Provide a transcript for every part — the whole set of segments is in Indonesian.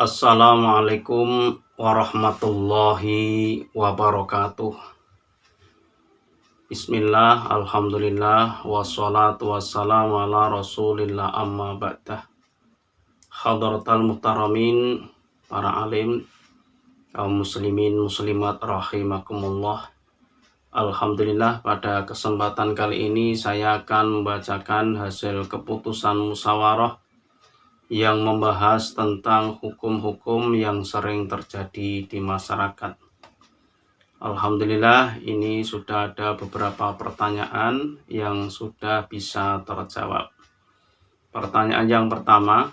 Assalamualaikum warahmatullahi wabarakatuh. Bismillah, alhamdulillah, wassalatu wassalamu ala rasulillah amma ba'dah. Hadratal muhtaramin, para alim, kaum muslimin muslimat rahimakumullah. Alhamdulillah, pada kesempatan kali ini saya akan membacakan hasil keputusan musyawarah yang membahas tentang hukum-hukum yang sering terjadi di masyarakat. Alhamdulillah, ini sudah ada beberapa pertanyaan yang sudah bisa terjawab. Pertanyaan yang pertama,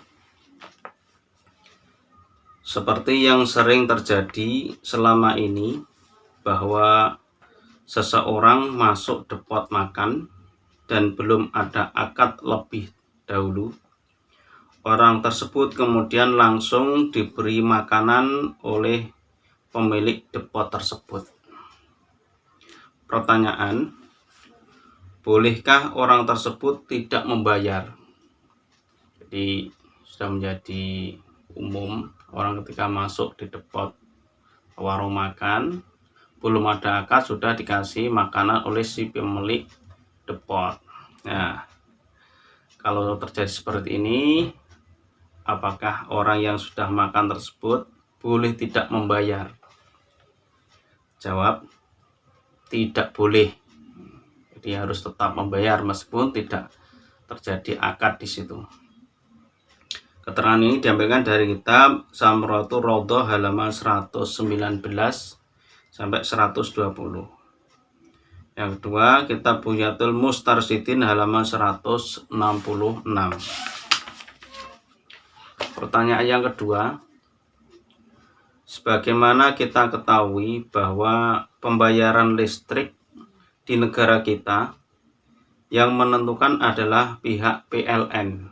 seperti yang sering terjadi selama ini bahwa seseorang masuk depot makan dan belum ada akad lebih dahulu, orang tersebut kemudian langsung diberi makanan oleh pemilik depot tersebut. Pertanyaan, bolehkah orang tersebut tidak membayar? Jadi sudah menjadi umum, orang ketika masuk di depot warung makan, belum ada akad sudah dikasih makanan oleh si pemilik depot. Nah, kalau terjadi seperti ini, apakah orang yang sudah makan tersebut boleh tidak membayar? Jawab, tidak boleh. Jadi harus tetap membayar meskipun tidak terjadi akad di situ. Keterangan ini diambilkan dari kitab Samratul Raudhah halaman 119 sampai 120. Yang kedua, kitab Bughyatul Mustarsyidin halaman 166. Pertanyaan yang kedua, sebagaimana kita ketahui bahwa pembayaran listrik di negara kita yang menentukan adalah pihak PLN,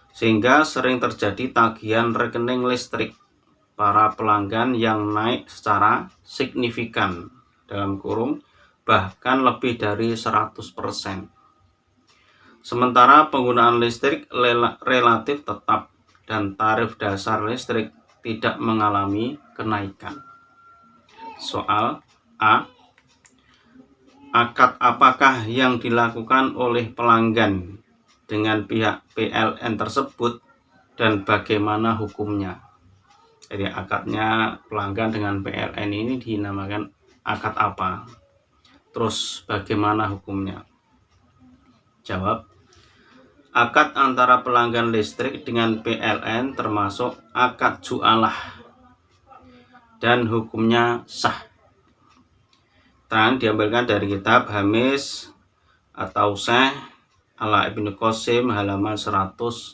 sehingga sering terjadi tagihan rekening listrik para pelanggan yang naik secara signifikan, dalam kurung bahkan lebih dari 100%. Sementara penggunaan listrik relatif tetap dan tarif dasar listrik tidak mengalami kenaikan. Soal A. Akad apakah yang dilakukan oleh pelanggan dengan pihak PLN tersebut dan bagaimana hukumnya? Jadi akadnya pelanggan dengan PLN ini dinamakan akad apa? Terus bagaimana hukumnya? Jawab, akad antara pelanggan listrik dengan PLN termasuk akad jualah dan hukumnya sah. Diambilkan dari kitab Hamis atau Syekh ala Ibnu Qasim halaman 168.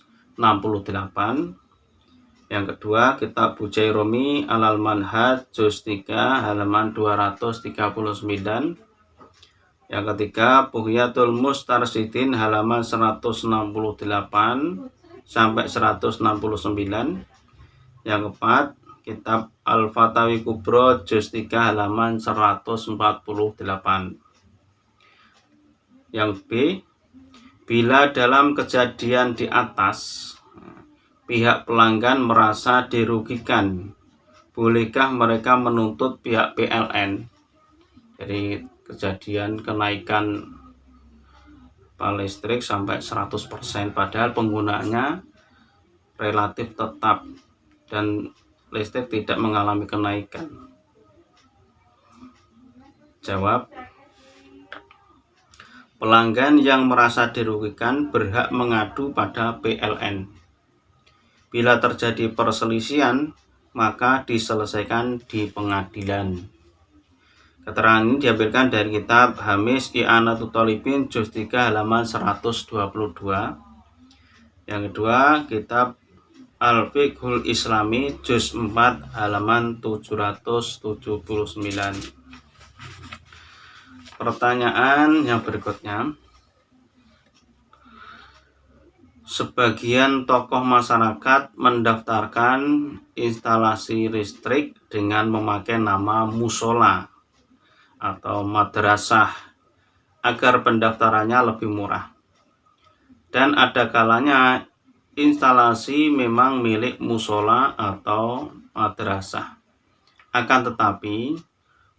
Yang kedua, kitab Bujairomi alal Manhaj juz 3 halaman 239. Yang ketiga, Bughyatul Mustarsyidin halaman 168 sampai 169. Yang keempat, kitab Al-Fatawi Kubro juz 3 halaman 148. Yang B, bila dalam kejadian di atas pihak pelanggan merasa dirugikan, bolehkah mereka menuntut pihak PLN? Jadi kejadian kenaikan listrik sampai 100% padahal penggunaannya relatif tetap dan listrik tidak mengalami kenaikan. Jawab, pelanggan yang merasa dirugikan berhak mengadu pada PLN. Bila terjadi perselisihan, maka diselesaikan di pengadilan. Keterangan ini diambilkan dari kitab Hamis I'anatul Thalibin juz 3 halaman 122. Yang kedua, kitab Al-Fiqhul Islami juz 4 halaman 779. Pertanyaan yang berikutnya, sebagian tokoh masyarakat mendaftarkan instalasi listrik dengan memakai nama musola atau madrasah agar pendaftarannya lebih murah. Dan ada kalanya instalasi memang milik musola atau madrasah. Akan tetapi,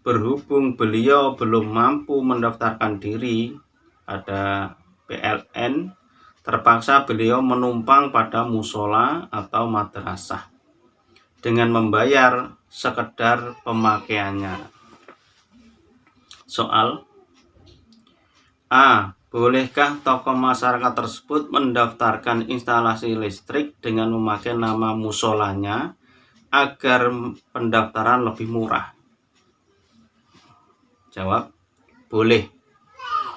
berhubung beliau belum mampu mendaftarkan diri pada PLN, terpaksa beliau menumpang pada musola atau madrasah dengan membayar sekedar pemakaiannya. Soal A. Bolehkah tokoh masyarakat tersebut mendaftarkan instalasi listrik dengan memakai nama musolanya agar pendaftaran lebih murah? Jawab, boleh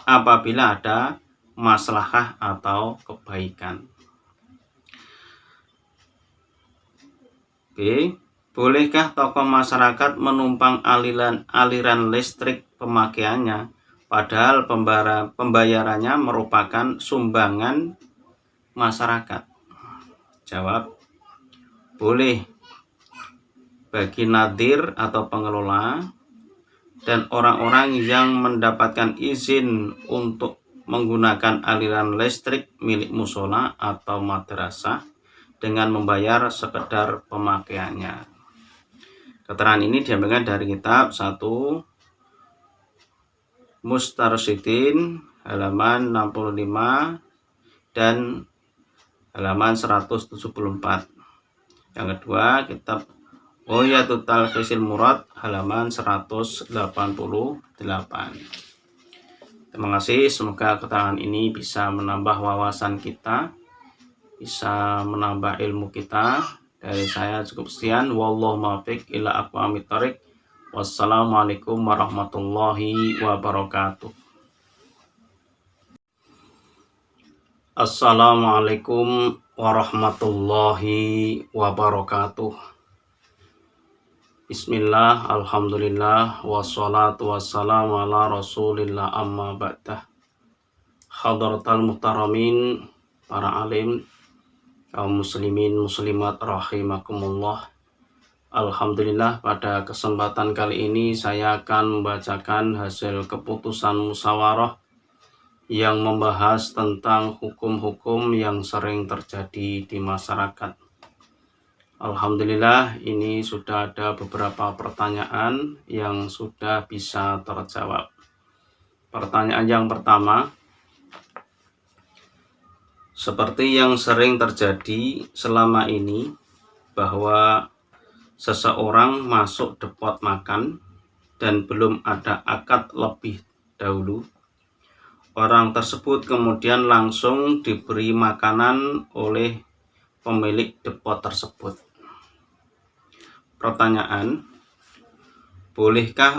apabila ada maslahah atau kebaikan. B. Bolehkah tokoh masyarakat menumpang aliran listrik pemakaiannya padahal pembayarannya merupakan sumbangan masyarakat? Jawab, boleh bagi nadir atau pengelola dan orang-orang yang mendapatkan izin untuk menggunakan aliran listrik milik musola atau madrasah dengan membayar sekedar pemakaiannya. Keterangan ini diambilkan dari kitab 1 Mustarsyidin halaman 65 dan halaman 174. Yang kedua, kitab Ghayatul Talkhisil Murad halaman 188. Terima kasih, semoga keterangan ini bisa menambah wawasan kita, bisa menambah ilmu kita. Dari saya cukup sekian. Wallahu muwaffiq ila aqwamit thoriq. Wassalamualaikum warahmatullahi wabarakatuh. Assalamualaikum warahmatullahi wabarakatuh. Bismillah, alhamdulillah, wassalatu wassalamu ala rasulillah, amma ba'dah. Hadratal muhtaramin, para alim, kaum muslimin muslimat rahimakumullah. Alhamdulillah, pada kesempatan kali ini saya akan membacakan hasil keputusan musyawarah yang membahas tentang hukum-hukum yang sering terjadi di masyarakat. Alhamdulillah, ini sudah ada beberapa pertanyaan yang sudah bisa terjawab. Pertanyaan yang pertama, seperti yang sering terjadi selama ini bahwa seseorang masuk depot makan dan belum ada akad lebih dahulu, orang tersebut kemudian langsung diberi makanan oleh pemilik depot tersebut. Pertanyaan, bolehkah